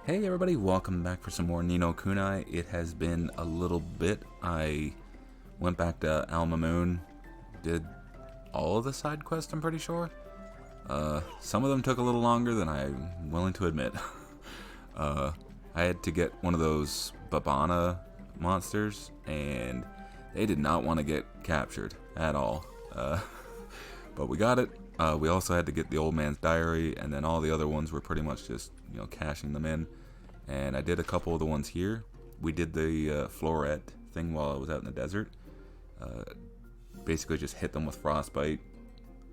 Hey everybody, welcome back for some more Ni no Kuni. It has been a little bit. I went back to Alma Moon, did all of the side quests, I'm pretty sure. Some of them took a little longer than I'm willing to admit. I had to get one of those Babana monsters, and they did not want to get captured at all. But we got it. We also had to get the old man's diary, and then all the other ones were pretty much just, cashing them in. And I did a couple of the ones here. We did the floret thing while I was out in the desert. Basically just hit them with frostbite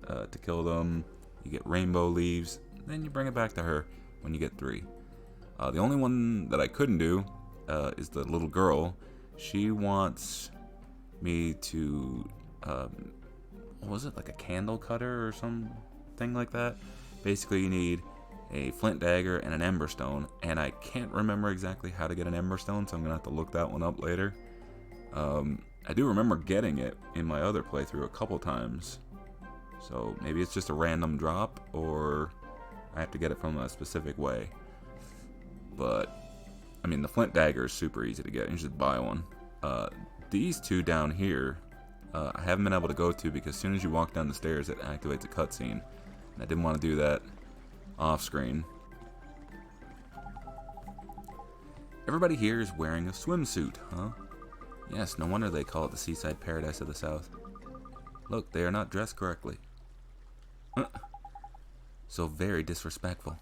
to kill them. You get rainbow leaves, then you bring it back to her when you get 3. The only one that I couldn't do is the little girl. She wants me to, what was it, like a candle cutter or something like that? Basically you need a flint dagger and an ember stone, and I can't remember exactly how to get an ember stone, so I'm gonna have to look that one up later. I do remember getting it in my other playthrough a couple times, so maybe it's just a random drop, or I have to get it from a specific way. But I mean, the flint dagger is super easy to get. You just buy one. These two down here, I haven't been able to go to because as soon as you walk down the stairs, it activates a cutscene, and I didn't want to do that off screen. Everybody here is wearing a swimsuit, huh? Yes, no wonder they call it the seaside paradise of the south. Look, they are not dressed correctly. So very disrespectful.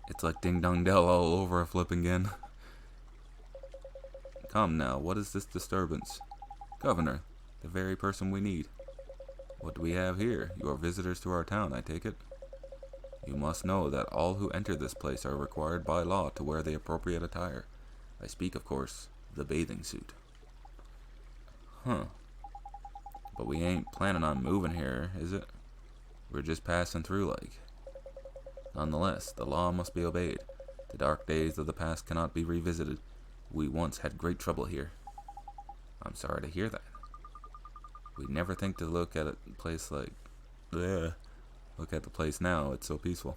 It's like Ding Dong Dell all over a flip again. Come now, what is this disturbance? Governor, the very person we need. What do we have here? You are visitors to our town, I take it? You must know that all who enter this place are required by law to wear the appropriate attire. I speak, of course, of the bathing suit. Huh. But we ain't planning on moving here, is it? We're just passing through, like. Nonetheless, the law must be obeyed. The dark days of the past cannot be revisited. We once had great trouble here. I'm sorry to hear that. We'd never think to look at a place like... Look at the place now, it's so peaceful.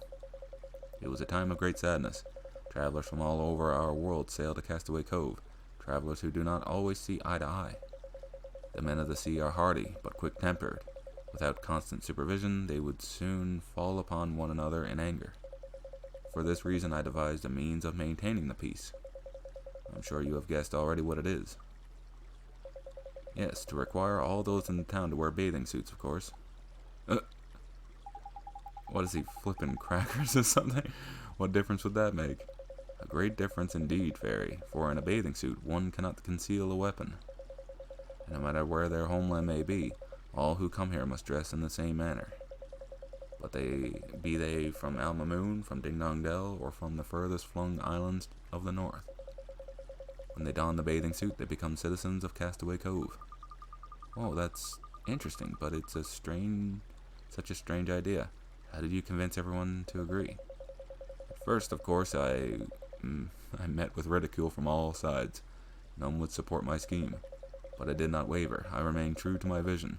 It was a time of great sadness. Travelers from all over our world sail to Castaway Cove. Travelers who do not always see eye to eye. The men of the sea are hardy, but quick-tempered. Without constant supervision, they would soon fall upon one another in anger. For this reason, I devised a means of maintaining the peace. I'm sure you have guessed already what it is. Yes, to require all those in the town to wear bathing suits, of course. What is he, flipping crackers or something? What difference would that make? A great difference indeed, Fairy, for in a bathing suit one cannot conceal a weapon. And no matter where their homeland may be, all who come here must dress in the same manner. But be they from Alma Moon, from Ding Dong Dell, or from the furthest flung islands of the north. When they don the bathing suit, they become citizens of Castaway Cove. Oh, that's interesting, but it's such a strange idea. How did you convince everyone to agree? At first, of course, I met with ridicule from all sides. None would support my scheme. But I did not waver. I remained true to my vision.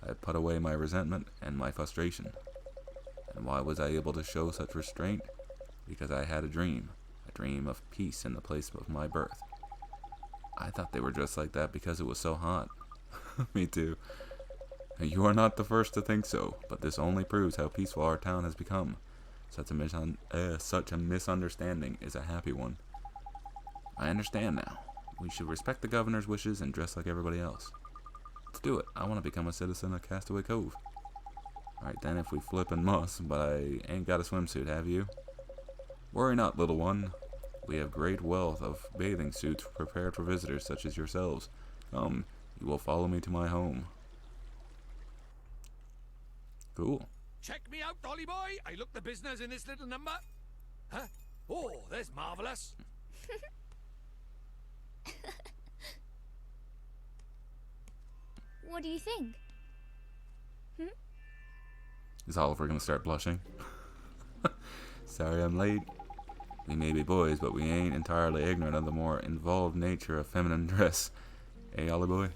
I put away my resentment and my frustration. And why was I able to show such restraint? Because I had a dream of peace in the place of my birth. I thought they were just like that because it was so hot. Me too. You are not the first to think so, but this only proves how peaceful our town has become. Such a misunderstanding is a happy one. I understand now. We should respect the governor's wishes and dress like everybody else. Let's do it. I want to become a citizen of Castaway Cove. Alright then, if we flip and must, but I ain't got a swimsuit, have you? Worry not, little one. We have great wealth of bathing suits prepared for visitors such as yourselves. Come, you will follow me to my home. Cool. Check me out, Dolly boy. I look the business in this little number. Huh? Oh, that's marvelous. What do you think? Is Oliver gonna start blushing? Sorry I'm late. We may be boys, but we ain't entirely ignorant of the more involved nature of feminine dress. Hey, Ollie boy?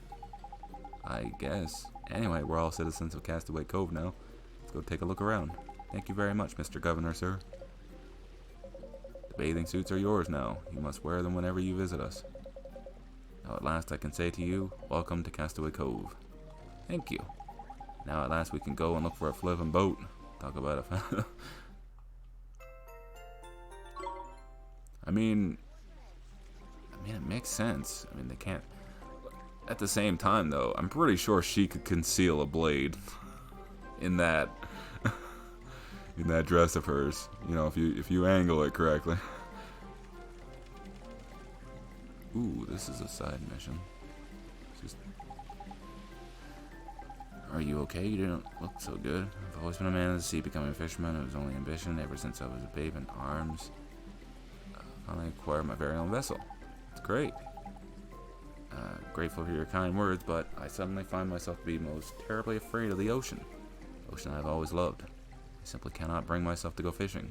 I guess. Anyway, we're all citizens of Castaway Cove now. Let's go take a look around. Thank you very much, Mr. Governor, sir. The bathing suits are yours now. You must wear them whenever you visit us. Now at last I can say to you, welcome to Castaway Cove. Thank you. Now at last we can go and look for a flippin' boat. Talk about it. I mean, it makes sense. I mean, they can't. At the same time, though, I'm pretty sure she could conceal a blade in that dress of hers. You know, if you angle it correctly. Ooh, this is a side mission. Are you okay? You didn't look so good. I've always been a man of the sea, becoming a fisherman. It was only ambition ever since I was a babe in arms. Finally acquired my very own vessel. It's great. Grateful for your kind words, but I suddenly find myself to be most terribly afraid of the ocean. The ocean I've always loved. I simply cannot bring myself to go fishing.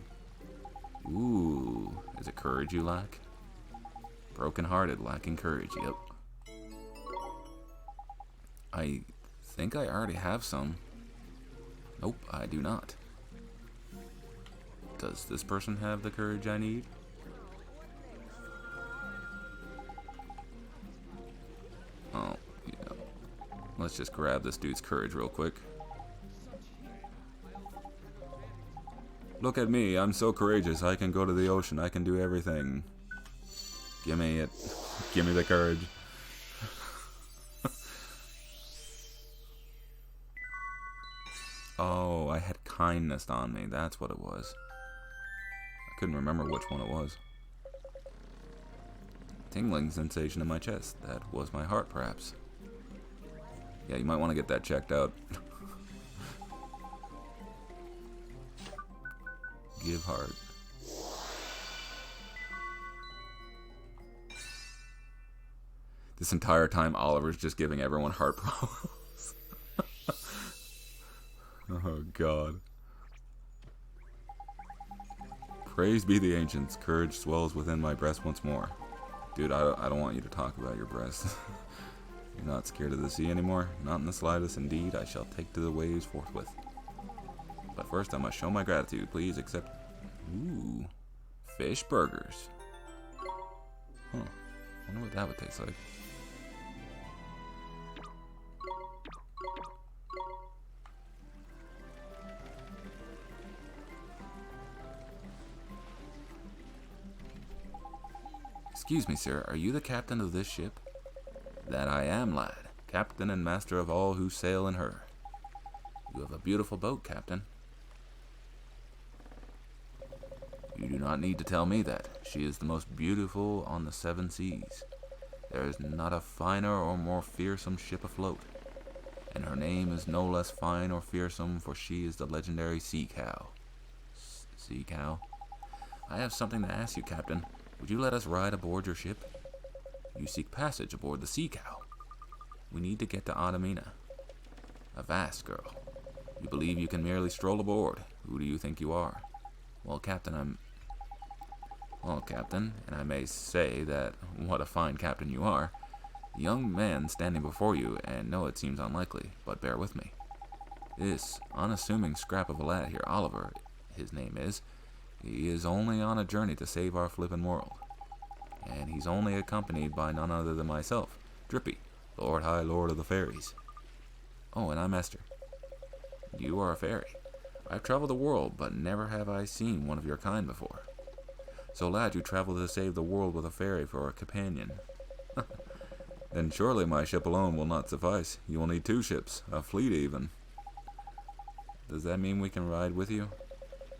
Ooh, is it courage you lack? Broken-hearted, lacking courage, yep. I think I already have some. Nope, I do not. Does this person have the courage I need? Oh, yeah. Let's just grab this dude's courage real quick. Look at me, I'm so courageous. I can go to the ocean. I can do everything. Give me it. Give me the courage. Oh, I had kindness on me. That's what it was. I couldn't remember which one it was. Tingling sensation in my chest. That was my heart, perhaps. Yeah, you might want to get that checked out. Give heart. This entire time, Oliver's just giving everyone heart problems. Oh, God. Praise be the ancients. Courage swells within my breast once more. Dude, I don't want you to talk about your breast. You're not scared of the sea anymore? Not in the slightest. Indeed, I shall take to the waves forthwith. But first, I must show my gratitude. Please accept... Ooh. Fish burgers. Huh. Wonder what that would taste like. Excuse me, sir. Are you the captain of this ship? That I am, lad. Captain and master of all who sail in her. You have a beautiful boat, Captain. You do not need to tell me that. She is the most beautiful on the 7 seas. There is not a finer or more fearsome ship afloat. And her name is no less fine or fearsome, for she is the legendary Sea Cow. Sea Cow? I have something to ask you, Captain. Would you let us ride aboard your ship? You seek passage aboard the Sea Cow. We need to get to Adamina. A vast girl. You believe you can merely stroll aboard. Who do you think you are? Well, Captain, and I may say that what a fine captain you are. The young man standing before you, and no, it seems unlikely, but bear with me. This unassuming scrap of a lad here, Oliver, his name is, he is only on a journey to save our flippin' world. And he's only accompanied by none other than myself, Drippy, Lord High Lord of the Fairies. Oh, and I'm Esther. You are a fairy. I've traveled the world, but never have I seen one of your kind before. So, lad, you travel to save the world with a fairy for a companion. Then surely my ship alone will not suffice. You will need 2 ships, a fleet even. Does that mean we can ride with you?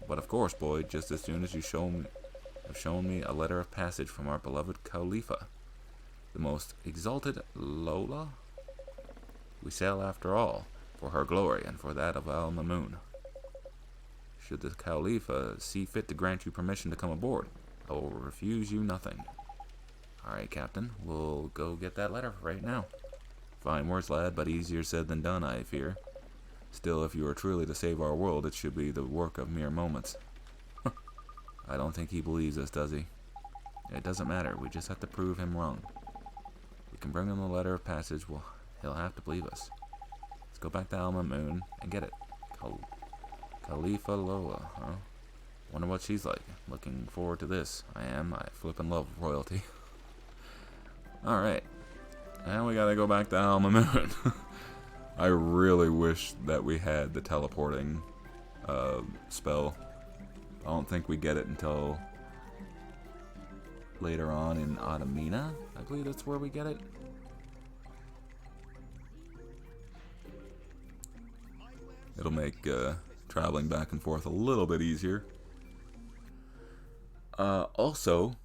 But of course, boy, just as soon as you have shown me a letter of passage from our beloved Cowlipha, the most exalted Lola, we sail after all, for her glory and for that of Al-Mamoon. Should the Cowlipha see fit to grant you permission to come aboard, I will refuse you nothing. Alright, Captain, we'll go get that letter right now. Fine words, lad, but easier said than done, I fear. Still, if you are truly to save our world, it should be the work of mere moments. I don't think he believes us, does he? It doesn't matter, we just have to prove him wrong. We can bring him the letter of passage, well, he'll have to believe us. Let's go back to Al-Mamoon and get it. Cowlipha Lola, huh? Wonder what she's like. Looking forward to this. I am. I flippin' love royalty. Alright. Now we gotta go back to Alma Moon. I really wish that we had the teleporting spell. I don't think we get it until later on in Automina. I believe that's where we get it. It'll make traveling back and forth a little bit easier. Also,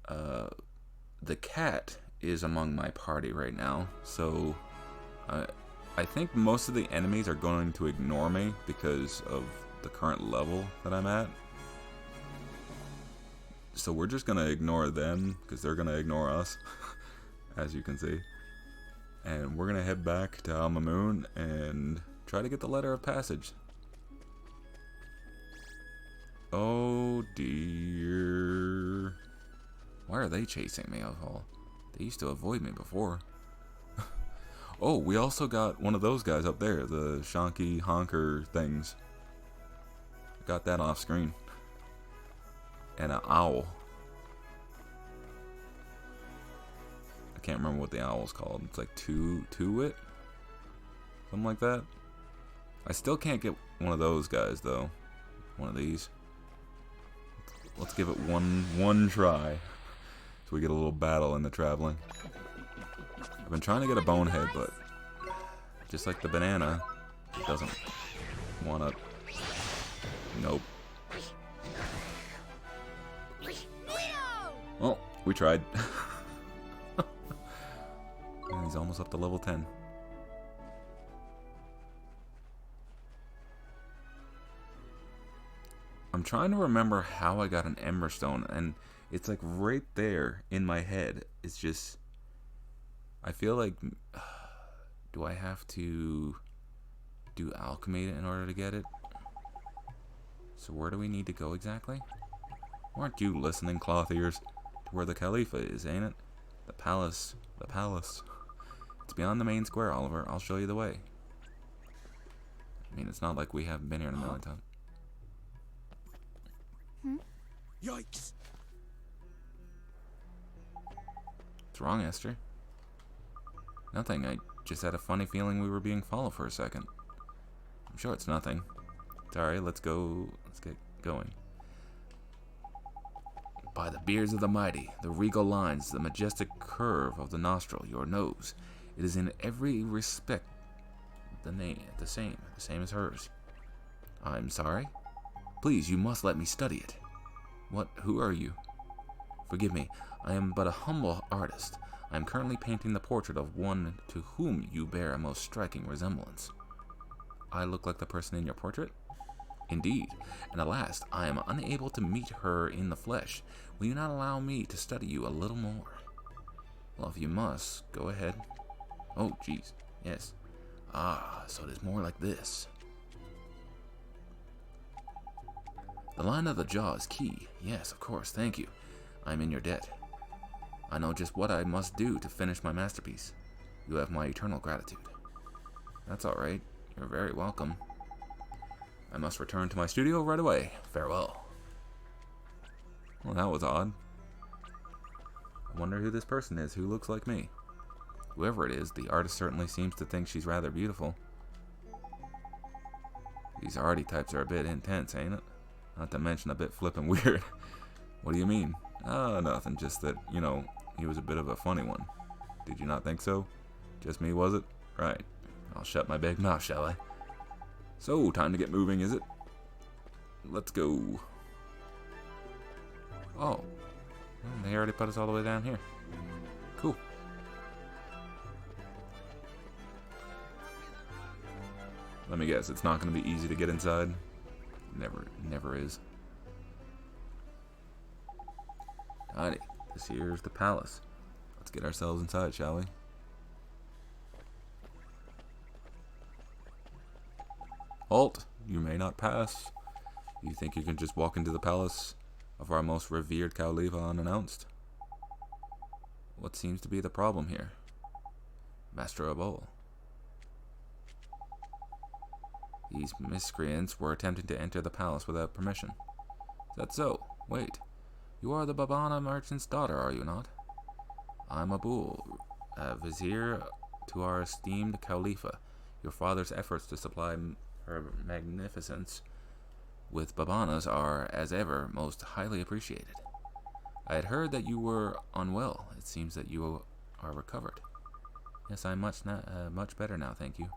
the cat is among my party right now, so I think most of the enemies are going to ignore me because of the current level that I'm at. So we're just gonna ignore them because they're gonna ignore us, as you can see. And we're gonna head back to Alma Moon and try to get the letter of passage. Oh dear. Why are they chasing me of all? They used to avoid me before. Oh, we also got one of those guys up there, the Shonky Honker things. Got that off screen. And an owl. I can't remember what the owl's called. It's like Two-Wit? Something like that. I still can't get one of those guys though. One of these. Let's give it one try. So we get a little battle in the traveling. I've been trying to get a bonehead, but just like the banana, it doesn't wanna. Nope. Well, we tried. And he's almost up to level 10. I'm trying to remember how I got an Emberstone, and it's like right there in my head. It's just, I feel like, do I have to do alchemy in order to get it? So where do we need to go exactly? Aren't you listening, cloth ears? To where the Cowlipha is, ain't it? The palace. The palace. It's beyond the main square, Oliver. I'll show you the way. I mean, it's not like we haven't been here in a million times. Yikes! What's wrong, Esther? Nothing. I just had a funny feeling we were being followed for a second. I'm sure it's nothing. It's alright, let's go. Let's get going. By the beards of the mighty, the regal lines, the majestic curve of the nostril, your nose, it is in every respect the same as hers. I'm sorry? Please, you must let me study it. Who are you? Forgive me, I am but a humble artist. I am currently painting the portrait of one to whom you bear a most striking resemblance. I look like the person in your portrait? Indeed, and alas, I am unable to meet her in the flesh. Will you not allow me to study you a little more? Well, if you must, go ahead. Oh, jeez, yes. Ah, so it is more like this. The line of the jaw is key. Yes, of course, thank you. I am in your debt. I know just what I must do to finish my masterpiece. You have my eternal gratitude. That's all right. You're very welcome. I must return to my studio right away. Farewell. Well, that was odd. I wonder who this person is who looks like me. Whoever it is, the artist certainly seems to think she's rather beautiful. These archetypes are a bit intense, ain't it? Not to mention a bit flippin' weird. What do you mean? Nothing. Just that, you know, he was a bit of a funny one. Did you not think so? Just me, was it? Right. I'll shut my big mouth, shall I? So, time to get moving, is it? Let's go. Oh. Well, they already put us all the way down here. Cool. Let me guess, it's not going to be easy to get inside? Never is. Alrighty, this here's the palace. Let's get ourselves inside, shall we? Halt! You may not pass. You think you can just walk into the palace of our most revered Cowlipha unannounced? What seems to be the problem here? Master of all. These miscreants were attempting to enter the palace without permission. Is that so? Wait. You are the Babana merchant's daughter, are you not? I'm Abul, vizier to our esteemed Cowlipha. Your father's efforts to supply her magnificence with Babanas are, as ever, most highly appreciated. I had heard that you were unwell. It seems that you are recovered. Yes, I'm much better now, thank you.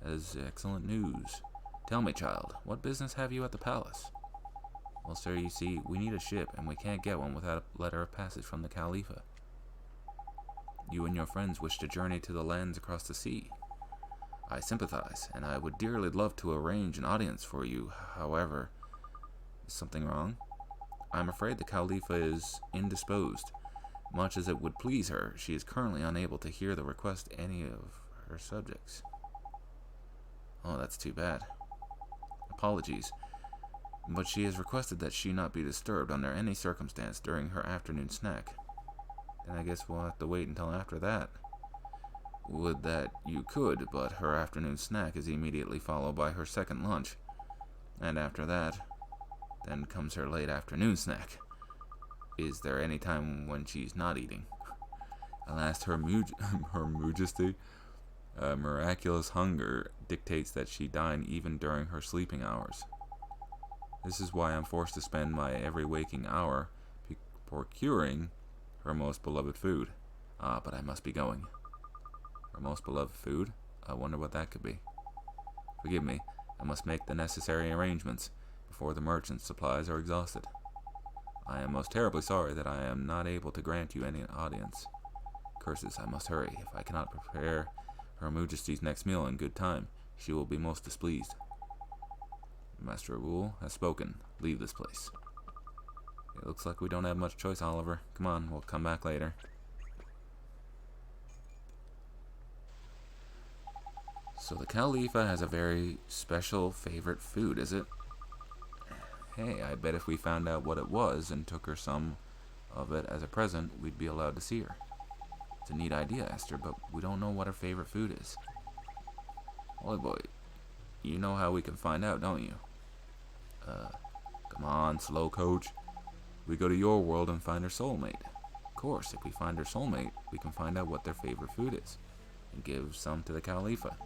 That is excellent news. Tell me, child, what business have you at the palace? Well, sir, you see, we need a ship, and we can't get one without a letter of passage from the Cowlipha. You and your friends wish to journey to the lands across the sea. I sympathize, and I would dearly love to arrange an audience for you. However, is something wrong? I'm afraid the Cowlipha is indisposed. Much as it would please her, she is currently unable to hear the request of any of her subjects. Oh, that's too bad. Apologies, but she has requested that she not be disturbed under any circumstance during her afternoon snack. Then I guess we'll have to wait until after that. Would that you could, but her afternoon snack is immediately followed by her second lunch. And after that, then comes her late afternoon snack. Is there any time when she's not eating? Alas, her majesty, miraculous hunger dictates that she dine even during her sleeping hours. This is why I'm forced to spend my every waking hour procuring her most beloved food. But I must be going. Her most beloved food? I wonder what that could be. Forgive me, I must make the necessary arrangements before the merchant's supplies are exhausted. I am most terribly sorry that I am not able to grant you any audience. Curses, I must hurry. If I cannot prepare Her Majesty's next meal in good time, she will be most displeased. Master Abul has spoken. Leave this place. It looks like we don't have much choice, Oliver. Come on, we'll come back later. So the Cowlipha has a very special favorite food, is it? Hey, I bet if we found out what it was and took her some of it as a present, we'd be allowed to see her. It's a neat idea, Esther, but we don't know what her favorite food is. Holy boy, you know how we can find out, don't you? Come on, slow coach. We go to your world and find her soulmate. Of course, if we find her soulmate, we can find out what their favorite food is, and give some to the Cowlipha.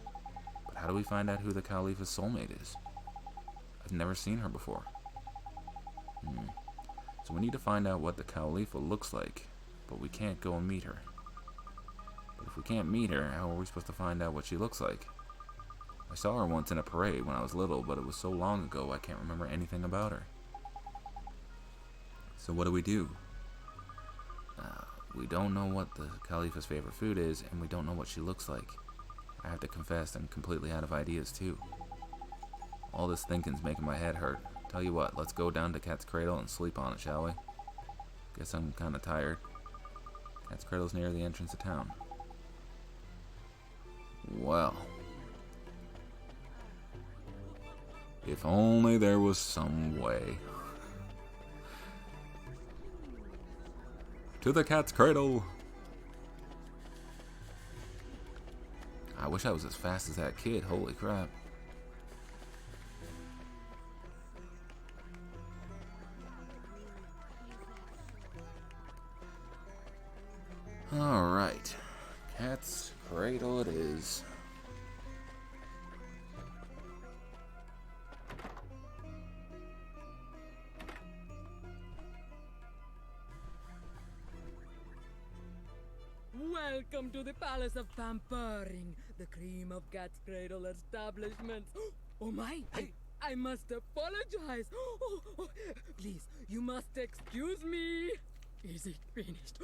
But how do we find out who the Cowlipha's soulmate is? I've never seen her before. So we need to find out what the Cowlipha looks like, but we can't go and meet her. But if we can't meet her, how are we supposed to find out what she looks like? I saw her once in a parade when I was little, but it was so long ago I can't remember anything about her. So what do? We don't know what the Cowlipha's favorite food is, and we don't know what she looks like. I have to confess, I'm completely out of ideas too. All this thinking's making my head hurt. Tell you what, let's go down to Cat's Cradle and sleep on it, shall we? Guess I'm kinda tired. Cat's Cradle's near the entrance of town. Well. If only there was some way. To the Cat's Cradle! I wish I was as fast as that kid, holy crap. Alright, Cat's Cradle it is. Welcome to the Palace of Pampering, the cream of Cat's Cradle establishments. Oh my! I must apologize. Please, you must excuse me. Is it finished?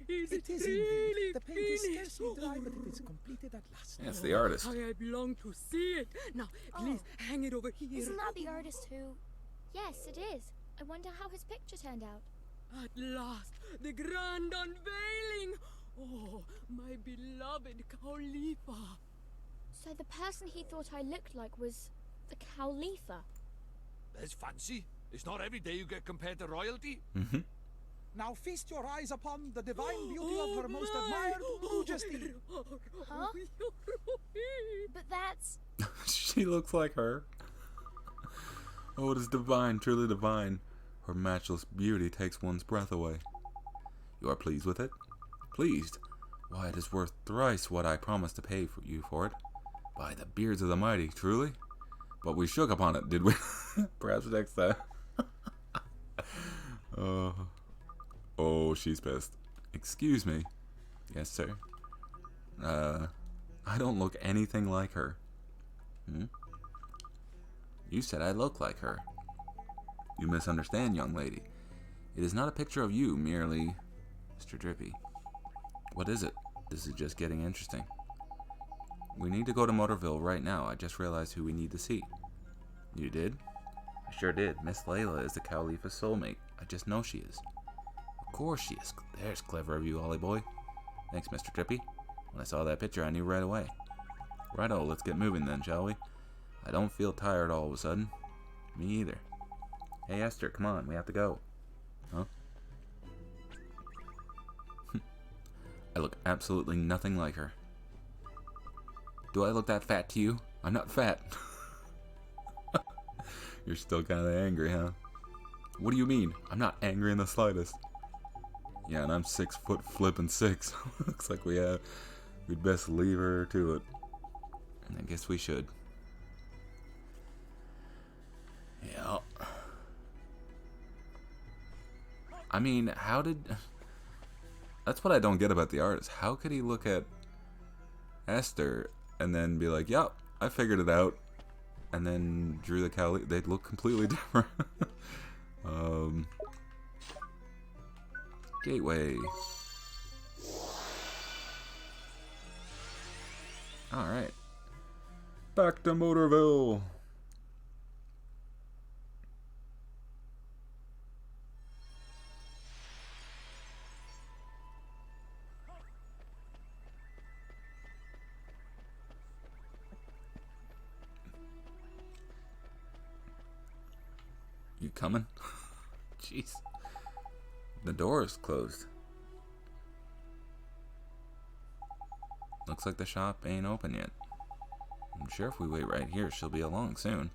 Is it really indeed. The paint finished? is scarcely dry, but it is completed at last. That's the artist. How I long to see it. Now, please, hang it over here. Isn't that the artist who... Yes, it is. I wonder how his picture turned out. At last, the grand unveiling. Oh, my beloved Cowlipha. So the person he thought I looked like was the Cowlipha. There's fancy. It's not every day you get compared to royalty. Now feast your eyes upon the divine beauty of her most admired Majesty. Huh? But that's... She looks like her. Oh, it is divine, truly divine. Her matchless beauty takes one's breath away. You are pleased with it? Pleased? Why, it is worth thrice what I promised to pay for you for it. By the beards of the mighty, truly? But we shook upon it, did we? Perhaps next time. Oh, she's pissed. Excuse me. Yes, sir. I don't look anything like her. You said I look like her. You misunderstand, young lady. It is not a picture of you, merely... Mr. Drippy. What is it? This is just getting interesting. We need to go to Motorville right now. I just realized who we need to see. You did? I sure did. Miss Layla is the Cowlipha's soulmate. I just know she is. Of course she is. There's clever of you, Ollie boy. Thanks, Mr. Drippy. When I saw that picture, I knew right away. Righto, let's get moving then, shall we? I don't feel tired all of a sudden. Me either. Hey, Esther, come on. We have to go. Huh? I look absolutely nothing like her. Do I look that fat to you? I'm not fat. You're still kind of angry, huh? What do you mean? I'm not angry in the slightest. Yeah, and I'm 6 foot flippin' 6. Looks like we'd best leave her to it. And I guess we should. Yeah. I mean, how did... That's what I don't get about the artist. How could he look at Esther and then be like, yep, I figured it out. And then drew the Cowlipha. They'd look completely different. Gateway. Alright. Back to Motorville. You coming? Jeez. The door is closed. Looks like the shop ain't open yet. I'm sure if we wait right here, she'll be along soon.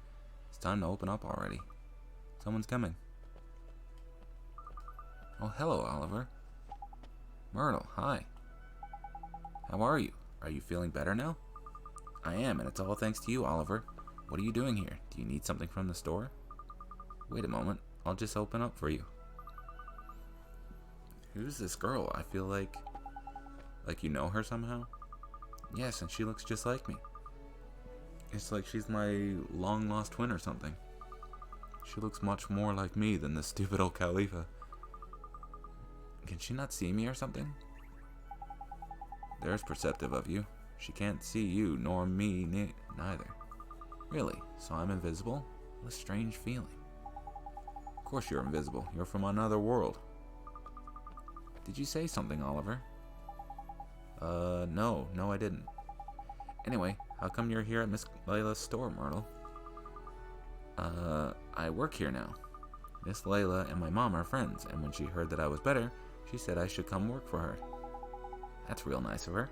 It's time to open up already. Someone's coming. Oh, hello, Oliver. Myrtle, hi. How are you? Are you feeling better now? I am, and it's all thanks to you, Oliver. What are you doing here? Do you need something from the store? Wait a moment. I'll just open up for you. Who's this girl? I feel like you know her somehow? Yes, and she looks just like me. It's like she's my long-lost twin or something. She looks much more like me than this stupid old Cowlipha. Can she not see me or something? There's perceptive of you. She can't see you, nor me neither. Really? So I'm invisible? What a strange feeling. Of course you're invisible. You're from another world. Did you say something, Oliver? No I didn't. Anyway, how come you're here at Miss Layla's store, Myrtle? I work here now. Miss Layla and my mom are friends, and when she heard that I was better, she said I should come work for her. That's real nice of her.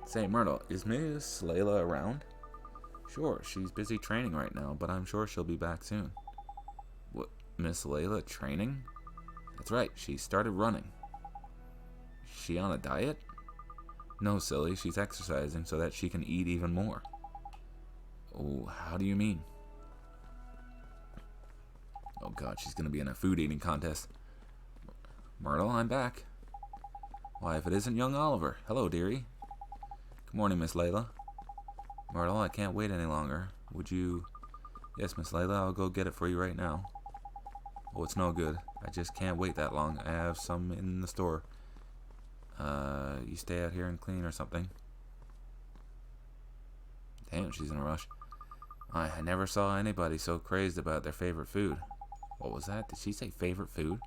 Say, Myrtle, is Miss Layla around? Sure, she's busy training right now, but I'm sure she'll be back soon. What, Miss Layla training? That's right, she started running. Is she on a diet? No, silly, she's exercising so that she can eat even more. Oh, how do you mean? Oh god, she's gonna be in a food eating contest. Myrtle, I'm back. Why, if it isn't young Oliver. Hello, dearie. Good morning, Miss Layla. Myrtle, I can't wait any longer. Would you... Yes, Miss Layla, I'll go get it for you right now. Oh, it's no good. I just can't wait that long. I have some in the store. You stay out here and clean or something. Damn, she's in a rush. I never saw anybody so crazed about their favorite food. What was that? Did she say favorite food?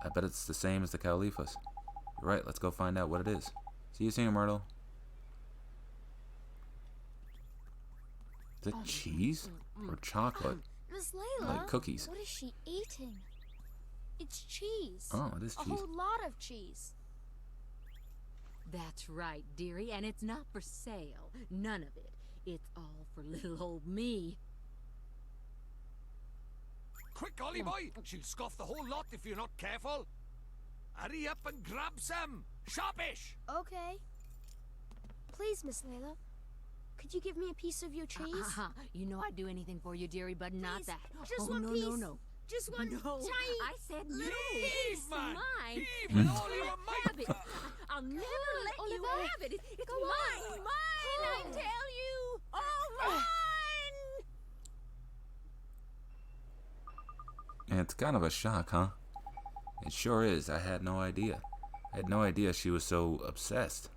I bet it's the same as the Cowlipha's. You're right, let's go find out what it is. See you soon, Myrtle. Is it cheese? Or chocolate? Miss Layla, Like cookies. what is she eating? It's cheese. Oh, it is cheese. A whole lot of cheese. That's right, dearie, and it's not for sale. None of it. It's all for little old me. quick, Ollie boy. She'll scoff the whole lot if you're not careful. Hurry up and grab some. Sharpish. Okay. Please, Miss Layla, could you give me a piece of your cheese? You know I'd do anything for you, dearie, but not Please, that. just oh, one no, piece. No, no, Just one no. tiny I said no. little It's Heave, man. mine. Heave with all your Have might. it. I'll never let you Oliver. have it. It's Go mine. on. Mine, I tell you. Oh, mine. It's kind of a shock, huh? It sure is. I had no idea. I had no idea she was so obsessed.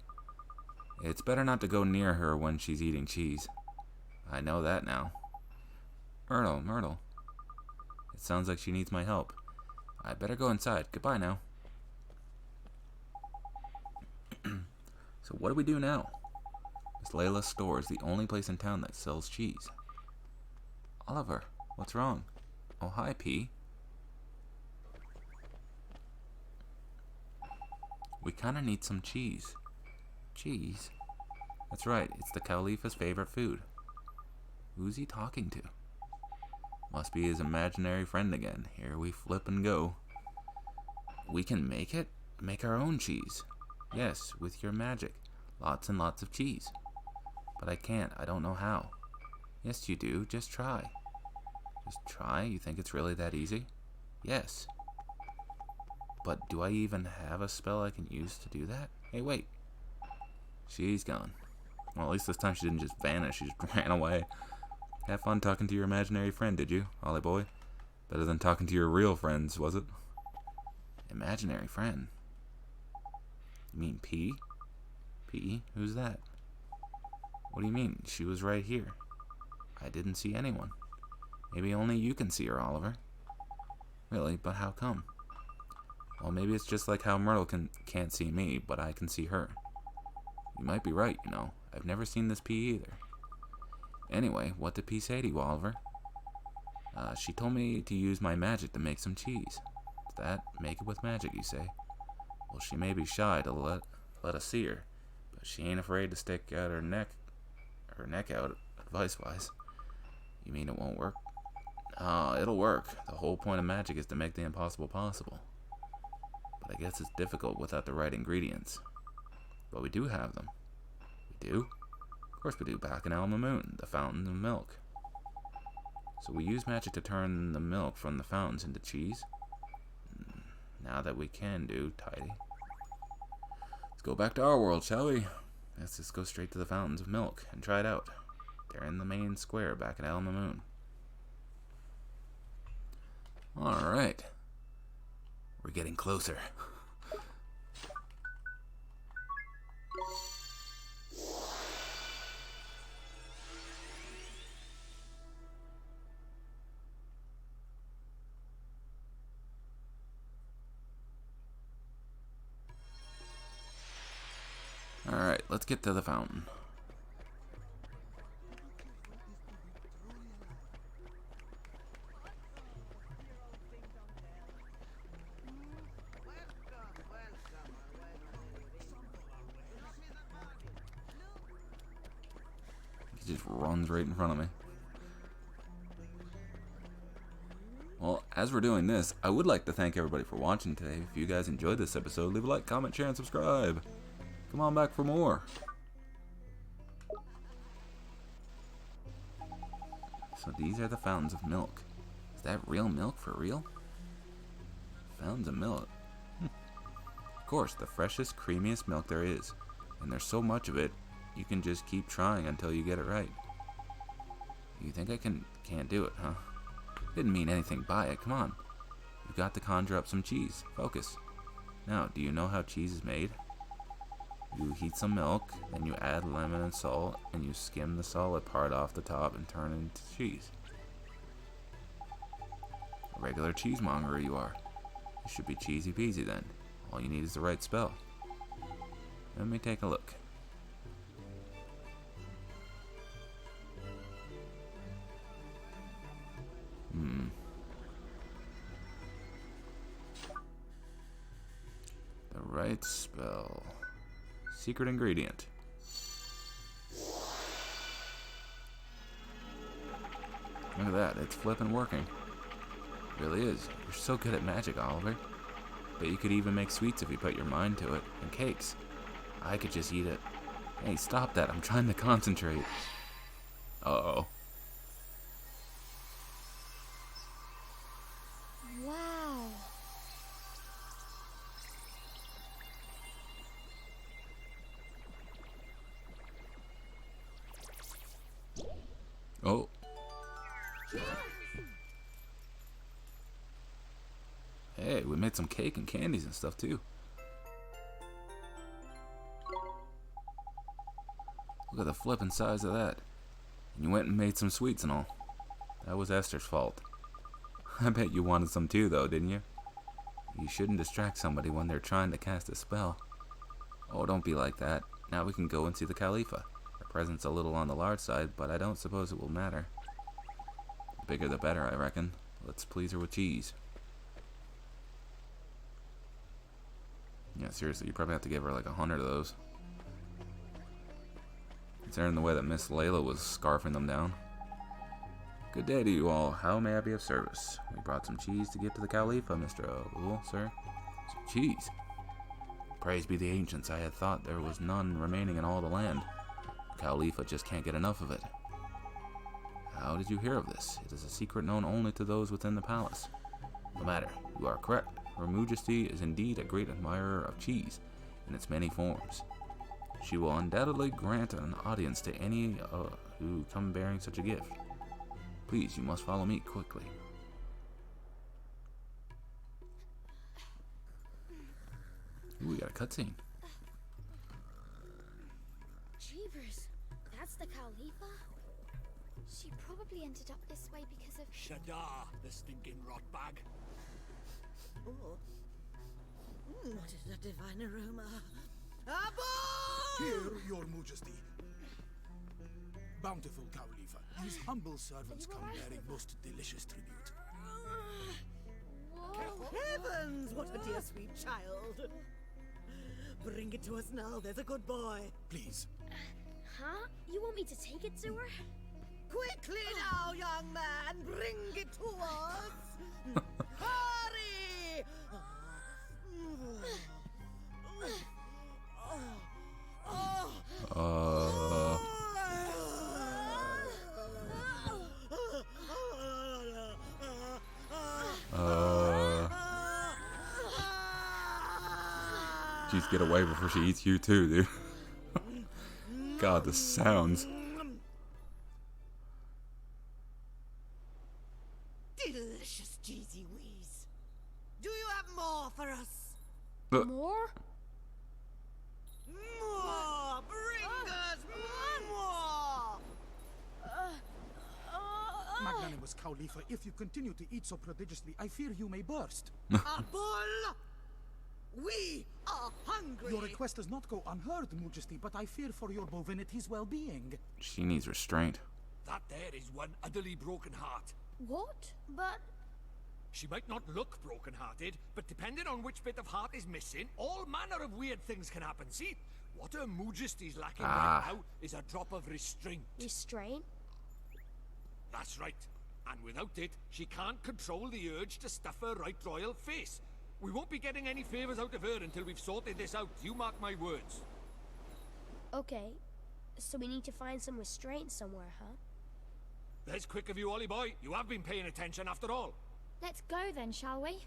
It's better not to go near her when she's eating cheese. I know that now. Myrtle. It sounds like she needs my help. I better go inside. Goodbye now. So what do we do now? Miss Layla's store is the only place in town that sells cheese. Oliver, what's wrong? Oh, hi, P. We kind of need some cheese. Cheese? That's right, it's the Cowlipha's favorite food. Who's he talking to? Must be his imaginary friend again. Here we flip and go. We can make it? Make our own cheese. Yes, with your magic. Lots and lots of cheese. But I can't. I don't know how. Yes, you do. Just try. Just try? You think it's really that easy? Yes. But do I even have a spell I can use to do that? Hey, wait. She's gone. Well, at least this time she didn't just vanish. She just ran away. Have fun talking to your imaginary friend, did you, Ollie boy? Better than talking to your real friends, was it? Imaginary friend? You mean P? P? Who's that? What do you mean? She was right here. I didn't see anyone. Maybe only you can see her, Oliver. Really? But how come? Well, maybe it's just like how Myrtle can't see me, but I can see her. You might be right, you know. I've never seen this P either. Anyway, what did P say to you, Oliver? She told me to use my magic to make some cheese. Is that make it with magic, you say? Well, she may be shy to let us see her, but she ain't afraid to stick out her neck out, advice-wise. You mean it won't work? It'll work. The whole point of magic is to make the impossible possible. But I guess it's difficult without the right ingredients. But we do have them. We do? Of course we do, back in Alma Moon, the fountain of milk. So we use magic to turn the milk from the fountains into cheese? Now that we can do, tidy. Let's go back to our world, shall we? Let's just go straight to the fountains of milk and try it out. They're in the main square back at Alma Moon. Alright. We're getting closer. Alright, let's get to the fountain. He just runs right in front of me. Well, as we're doing this, I would like to thank everybody for watching today. If you guys enjoyed this episode, leave a like, comment, share, and subscribe. Come on back for more. So these are the fountains of milk. Is that real milk for real? Fountains of milk. Of course, the freshest, creamiest milk there is. And there's so much of it, you can just keep trying until you get it right. You think I can't do it, huh? Didn't mean anything by it, come on. You've got to conjure up some cheese. Focus. Now, do you know how cheese is made? You heat some milk, then you add lemon and salt, and you skim the solid part off the top and turn it into cheese. A regular cheesemonger you are. It should be cheesy peasy then. All you need is the right spell. Let me take a look. The right spell. Secret ingredient. Look at that, it's flipping working. It really is. You're so good at magic, Oliver. But you could even make sweets if you put your mind to it, and cakes. I could just eat it. Hey, stop that. I'm trying to concentrate. Uh-oh. Wow. Oh. Hey, we made some cake and candies and stuff too. Look at the flippin' size of that. And you went and made some sweets and all. That was Esther's fault. I bet you wanted some too though, didn't you? You shouldn't distract somebody when they're trying to cast a spell. Oh, don't be like that. Now we can go and see the Cowlipha. Her presence a little on the large side, but I don't suppose it will matter. The bigger the better, I reckon. Let's please her with cheese. Yeah, seriously, you probably have to give her like 100 of those. Considering the way that Miss Layla was scarfing them down. Good day to you all. How may I be of service? We brought some cheese to give to the Cowlipha, Mr. Wool, sir. Some cheese? Praise be the ancients. I had thought there was none remaining in all the land. The Cowlipha just can't get enough of it. How did you hear of this? It is a secret known only to those within the palace. No matter. You are correct. Her Majesty is indeed a great admirer of cheese in its many forms. She will undoubtedly grant an audience to any who come bearing such a gift. Please, you must follow me quickly. Ooh, we got a cutscene. Jeepers, that's the Cowlipha? She probably ended up this way because of... Shadar, the stinking rotbag. Oh. What is that divine aroma? Abba! Here, your Majesty. Bountiful Cowlipha, these humble servants come bearing most delicious tribute. Heavens, what a dear sweet child. Bring it to us now, there's a good boy. Please. Huh? You want me to take it to her? Quickly now, young man, bring it to us. Hurry! Jeez, get away before she eats you too, dude. God, the sounds. Delicious cheesy wheeze. Do you have more for us? More? More! Bring us more! Magnanimous Cowlipha, if you continue to eat so prodigiously, I fear you may burst. A bull! We are hungry! Your request does not go unheard, Majesty, but I fear for your bovinity's well-being. She needs restraint. That there is one utterly broken heart. What? But... She might not look broken-hearted, but depending on which bit of heart is missing, all manner of weird things can happen. See, what Her Majesty's lacking right now is a drop of restraint. Restraint? That's right. And without it, she can't control the urge to stuff her right royal face. We won't be getting any favors out of her until we've sorted this out. You mark my words. Okay. So we need to find some restraint somewhere, huh? There's quick of you, Ollie boy. You have been paying attention after all. Let's go then, shall we?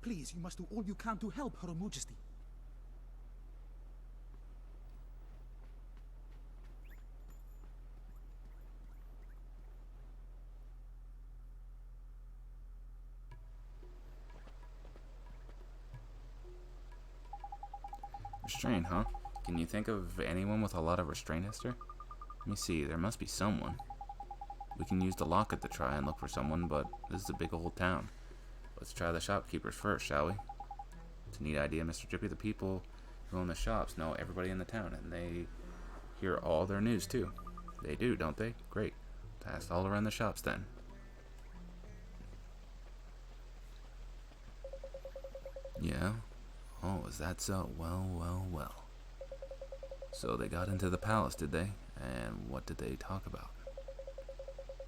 Please, you must do all you can to help Her Majesty. Restraint, huh? Can you think of anyone with a lot of restraint, Esther? Let me see, there must be someone. We can use the locket to try and look for someone, but this is a big old town. Let's try the shopkeepers first, shall we? It's a neat idea, Mr. Drippy. The people who own the shops know everybody in the town, and they hear all their news, too. They do, don't they? Great. Pass all around the shops, then. Yeah? Oh, is that so? Well, well, well. So they got into the palace, did they? And what did they talk about?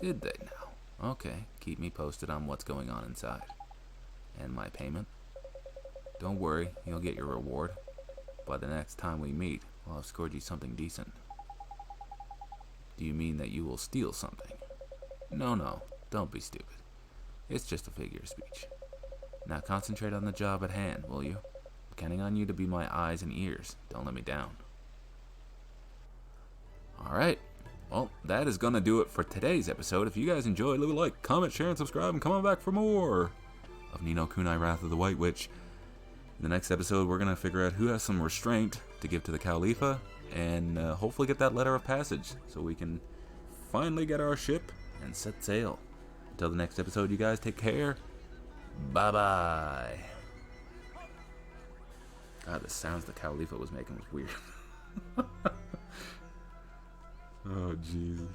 Did they now? Okay, keep me posted on what's going on inside. And my payment? Don't worry, you'll get your reward. By the next time we meet, I'll have scored you something decent. Do you mean that you will steal something? No, don't be stupid. It's just a figure of speech. Now concentrate on the job at hand, will you? I'm counting on you to be my eyes and ears. Don't let me down. Alright, well, that is going to do it for today's episode. If you guys enjoyed, leave a like, comment, share, and subscribe, and come on back for more of Ni no Kuni Wrath of the White Witch. In the next episode, we're going to figure out who has some restraint to give to the Cowlipha, and hopefully get that letter of passage so we can finally get our ship and set sail. Until the next episode, you guys take care. Bye-bye. God, the sounds the Cowlipha was making was weird. Oh, Jesus.